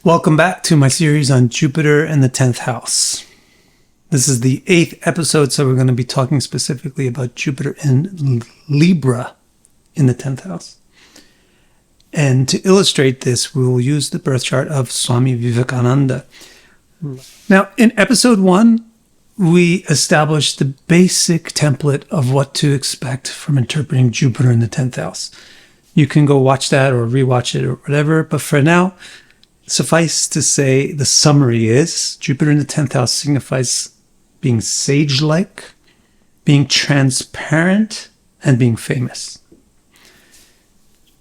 Welcome back to my series on Jupiter and the 10th house. This is the 8th episode, so we're going to be talking specifically about Jupiter in Libra in the 10th house. And to illustrate this, we will use the birth chart of Swami Vivekananda. Now, in episode 1, we established the basic template of what to expect from interpreting Jupiter in the 10th house. You can go watch that or rewatch it or whatever, but for now, suffice to say, the summary is Jupiter in the 10th house signifies being sage-like, being transparent, and being famous.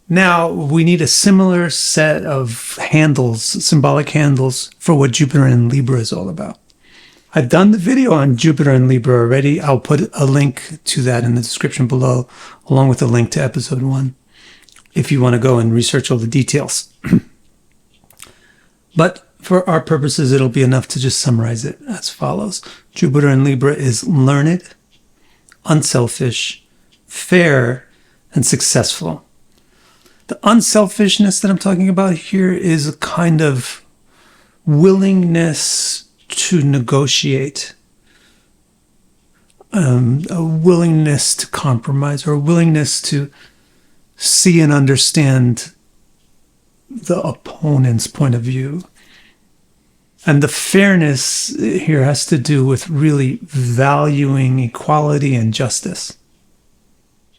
Now, we need a similar set of handles, symbolic handles, for what Jupiter in Libra is all about. I've done the video on Jupiter in Libra already. I'll put a link to that in the description below, along with a link to episode 1, if you want to go and research all the details. But for our purposes, it'll be enough to just summarize it as follows. Jupiter in Libra is learned, unselfish, fair, and successful. The unselfishness that I'm talking about here is a kind of willingness to negotiate, a willingness to compromise, or a willingness to see and understand the opponent's point of view. And the fairness here has to do with really valuing equality and justice.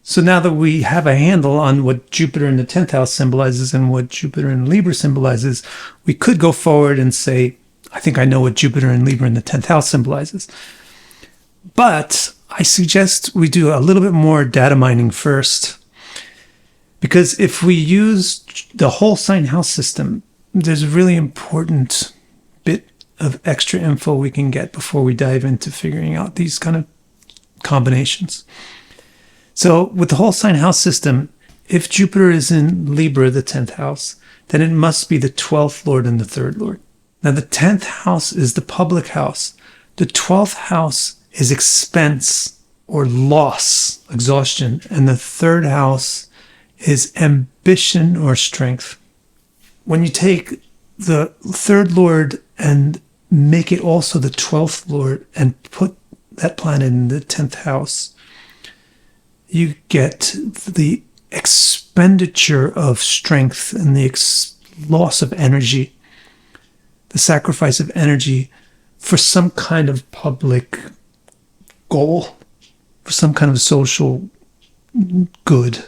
So now that we have a handle on what Jupiter in the 10th house symbolizes and what Jupiter in Libra symbolizes, we could go forward and say, I think I know what Jupiter in Libra in the 10th house symbolizes. But I suggest we do a little bit more data mining first. Because if we use the whole sign house system, there's a really important bit of extra info we can get before we dive into figuring out these kind of combinations. So with the whole sign house system, if Jupiter is in Libra, the 10th house, then it must be the 12th lord and the 3rd lord. Now the 10th house is the public house. The 12th house is expense or loss, exhaustion, and the 3rd house is ambition or strength. When you take the 3rd lord and make it also the 12th lord and put that planet in the 10th house, you get the expenditure of strength and the loss of energy, the sacrifice of energy for some kind of public goal, for some kind of social good.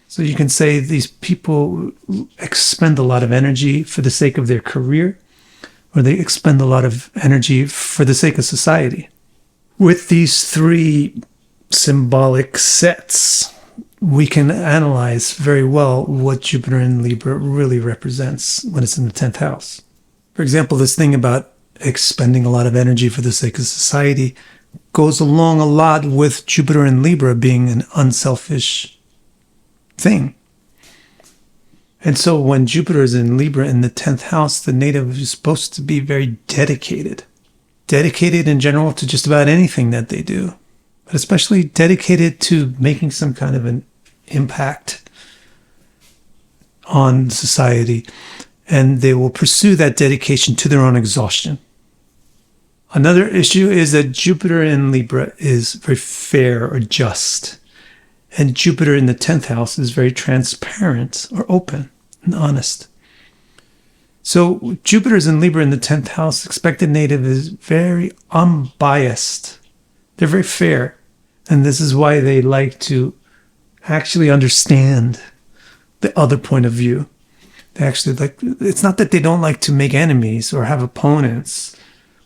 So you can say these people expend a lot of energy for the sake of their career, or they expend a lot of energy for the sake of society. With these 3 symbolic sets, we can analyze very well what Jupiter in Libra really represents when it's in the 10th house. For example, this thing about expending a lot of energy for the sake of society goes along a lot with Jupiter in Libra being an unselfish thing. And so when Jupiter is in Libra in the 10th house, the native is supposed to be very dedicated. Dedicated in general to just about anything that they do, but especially dedicated to making some kind of an impact on society. And they will pursue that dedication to their own exhaustion. Another issue is that Jupiter in Libra is very fair or just. And Jupiter in the 10th house is very transparent or open and honest. So Jupiter is in Libra in the 10th house. Expected native is very unbiased. They're very fair. And this is why they like to actually understand the other point of view. They actually like, it's not that they don't like to make enemies or have opponents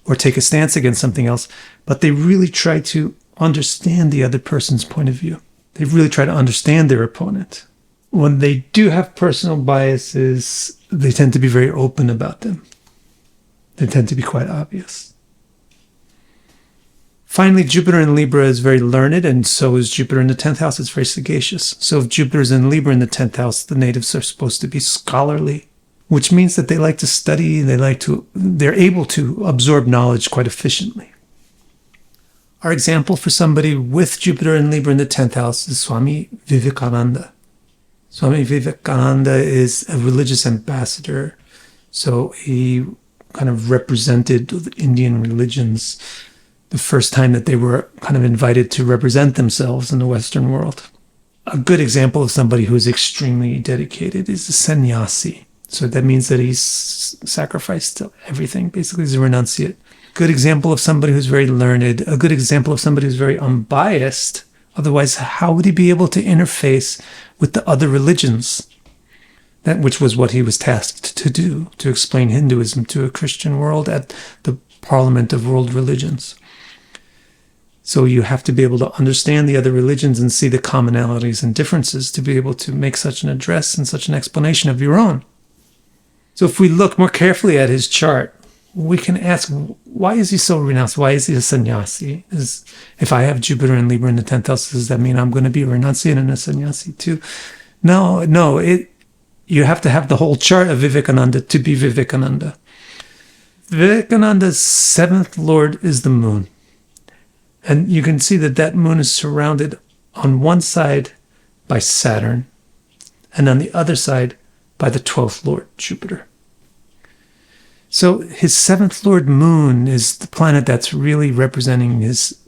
or take a stance against something else, but they really try to understand the other person's point of view. They really try to understand their opponent. When they do have personal biases, they tend to be very open about them. They tend to be quite obvious. Finally, Jupiter in Libra is very learned, and so is Jupiter in the 10th house. It's very sagacious. So if Jupiter is in Libra in the 10th house, the natives are supposed to be scholarly, which means that they like to study, they're able to absorb knowledge quite efficiently. Our example for somebody with Jupiter and Libra in the 10th house is Swami Vivekananda. Swami Vivekananda is a religious ambassador So he kind of represented the Indian religions the first time that they were kind of invited to represent themselves in the Western world. A good example of somebody who is extremely dedicated is a sannyasi. So that means that he's sacrificed to everything. Basically, he's a renunciate. Good example of somebody who's very learned. A good example of somebody who's very unbiased. Otherwise, how would he be able to interface with the other religions? That which was what he was tasked to do, to explain Hinduism to a Christian world at the Parliament of World Religions. So you have to be able to understand the other religions and see the commonalities and differences to be able to make such an address and such an explanation of your own. So if we look more carefully at his chart, we can ask, why is he so renounced? Why is he a sannyasi? If I have Jupiter and Libra in the 10th house, does that mean I'm going to be a renunciate and a sannyasi too? No, you have to have the whole chart of Vivekananda to be Vivekananda. Vivekananda's 7th lord is the moon. And you can see that that moon is surrounded on one side by Saturn and on the other side by the 12th lord, Jupiter. So his 7th lord moon is the planet that's really representing his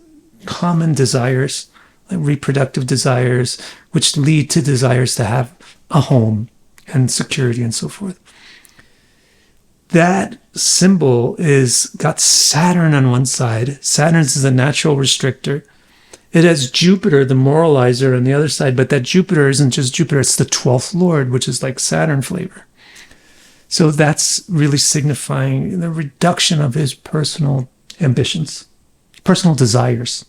common desires, like reproductive desires, which lead to desires to have a home and security and so forth. That symbol is got Saturn on one side. Saturn is a natural restrictor. It has Jupiter, the moralizer, on the other side, but that Jupiter isn't just Jupiter, it's the 12th lord, which is like Saturn flavor. So that's really signifying the reduction of his personal ambitions, personal desires.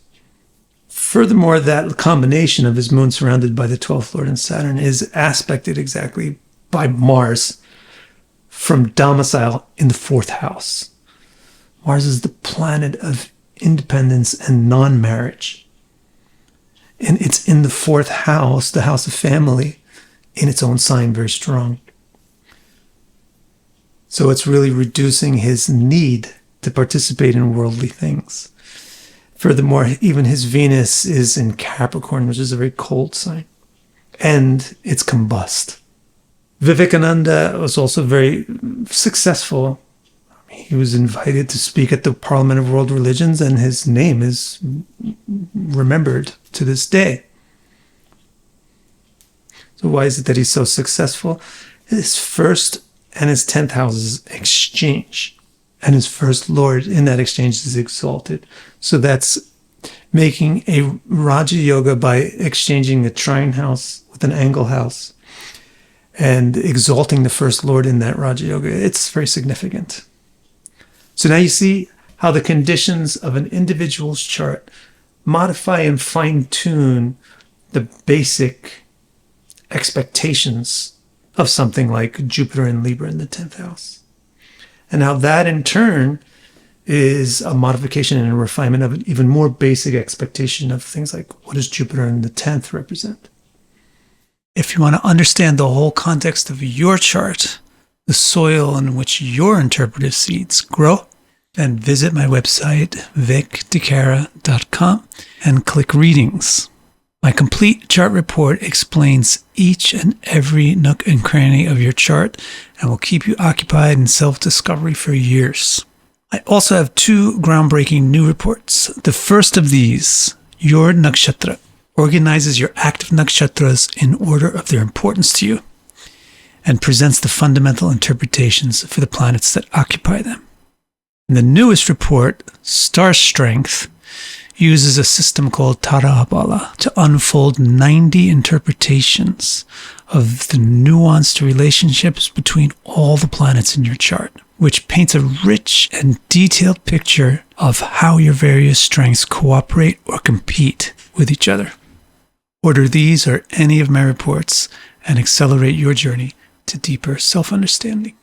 Furthermore, that combination of his moon surrounded by the 12th lord and Saturn is aspected exactly by Mars, from domicile in the 4th house. Mars is the planet of independence and non-marriage. And it's in the 4th house, the house of family, in its own sign, very strong. So it's really reducing his need to participate in worldly things. Furthermore, even his Venus is in Capricorn, which is a very cold sign. And it's combust. Vivekananda was also very successful. He was invited to speak at the Parliament of World Religions, and his name is remembered to this day. So why is it that he's so successful? His 1st and his 10th houses exchange, and his 1st lord in that exchange is exalted. So that's making a Raja Yoga by exchanging a trine house with an angle house and exalting the 1st lord in that Raja Yoga. It's very significant. So now you see how the conditions of an individual's chart modify and fine-tune the basic expectations of something like Jupiter and Libra in the 10th house. And how that in turn is a modification and a refinement of an even more basic expectation of things like, what does Jupiter in the 10th represent? If you want to understand the whole context of your chart, the soil in which your interpretive seeds grow, then visit my website, vicdekara.com, and click Readings. My complete chart report explains each and every nook and cranny of your chart and will keep you occupied in self-discovery for years. I also have 2 groundbreaking new reports. The first of these, Your Nakshatra, organizes your active nakshatras in order of their importance to you and presents the fundamental interpretations for the planets that occupy them. And the newest report, Star Strength, uses a system called Tarabala to unfold 90 interpretations of the nuanced relationships between all the planets in your chart, which paints a rich and detailed picture of how your various strengths cooperate or compete with each other. Order these or any of my reports and accelerate your journey to deeper self-understanding.